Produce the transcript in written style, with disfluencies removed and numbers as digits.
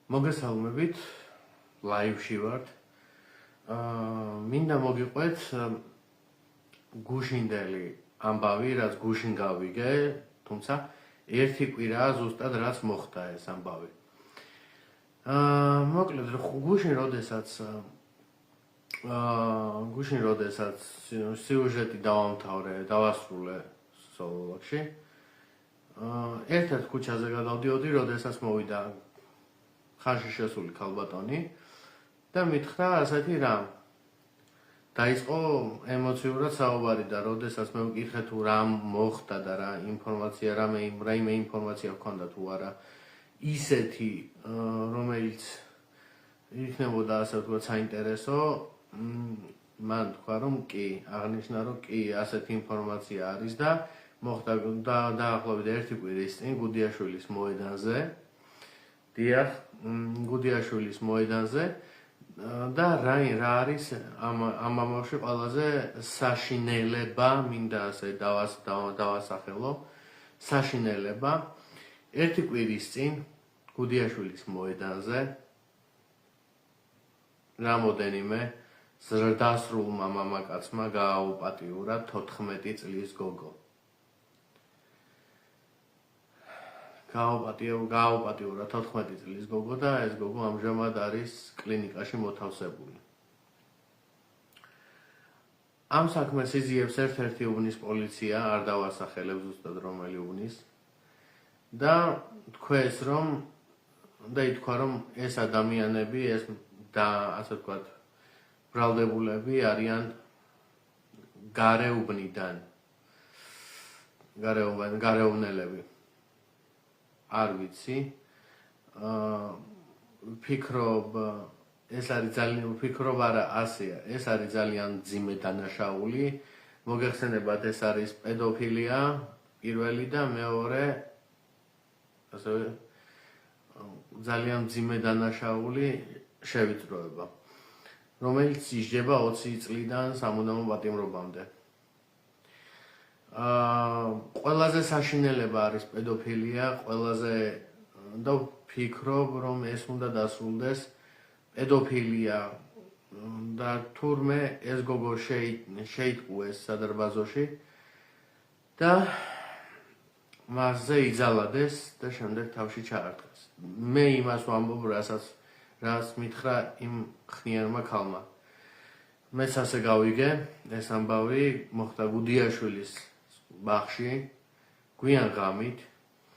მოგესალმებით, ლაივში ვართ. მინდა მოგიყვეთ გუშინდელი ამბავი, რაც გუშინ გავიგე, თუმცა ერთი კვირაა ზუსტად რაც მოხდა ეს ამბავი. მოკლედ, გუშინ როდესაც სიუჟეტი დავასრულე სოლოლოგში. ერთ-ერთ ქუჩაზე გადავდიოდი, როდესაც მოვიდა ხანში შესული ქალბატონი და მითხრა ასეთი რამ. დაიწყო ემოციურად საუბარი და როდესაც მე ვკითხე თუ რა მოხდა და რა ინფორმაცია, რაიმე ინფორმაცია ჰქონდა თუ არა ისეთი, რომელიც იქნებოდა ასე ვთქვათ საინტერესო, მან თქვა რომ კი, აღნიშნა რომ კი ასეთი ინფორმაცია არის და მოხდა დაახლოებით ერთი კვირის წინ გუდიაშვილის მოედანზე. დიახ, გუდიაშვილის მოედანზე და რა არის ამ ამბავში ყველაზე საშინელება, მინდა ასე დავასახელო, საშინელება. ერთი კვირის წინ გუდიაშვილის მოედანზე რამოდენიმე ზრდასრულმა მამაკაცმა გააუპატიურა 14 წლის გოგო. გააუპატიურა 14 წლის გოგო და ეს გოგო ამჟამად არის კლინიკაში მოთავსებული. ამ საქმეს იძიებს ერთ-ერთი უბნის პოლიცია, არ დავასახელებ ზუსტად რომელი უბნის და ითქვა რომ ეს ადამიანები, ეს და ასე ვთქვათ, ბრალდებულები არიან გარეუბნიდან, გარეუბნელები. არ ვიცი, ვფიქრობ არა ასეა, ეს არის ძალიან მძიმე დანაშაული, მოგეხსენებათ ეს არის პედოფილია, პირველი და მეორე, ასევე ძალიან მძიმე დანაშაული შევიწროება, რომელიც ისჯება 20 წლიდან სამუდამო პატიმრობამდე. ყველაზე საშინელება არის პედოფილია, ყველაზე და ვფიქრობ, რომ ეს უნდა დასრულდეს პედოფილია და თურმე ეს გოგო შეიტყუეს სადარბაზოში და მასზე იძალადეს და შემდეგ თავში ჩაარტყეს. მე იმას ვამბობ, რაც მითხრა იმ ხნიანმა ქალმა. მეც ასე გავიგე, ეს ამბავი მოხდა გუდიაშვილის ბაღში, გვიან ღამით.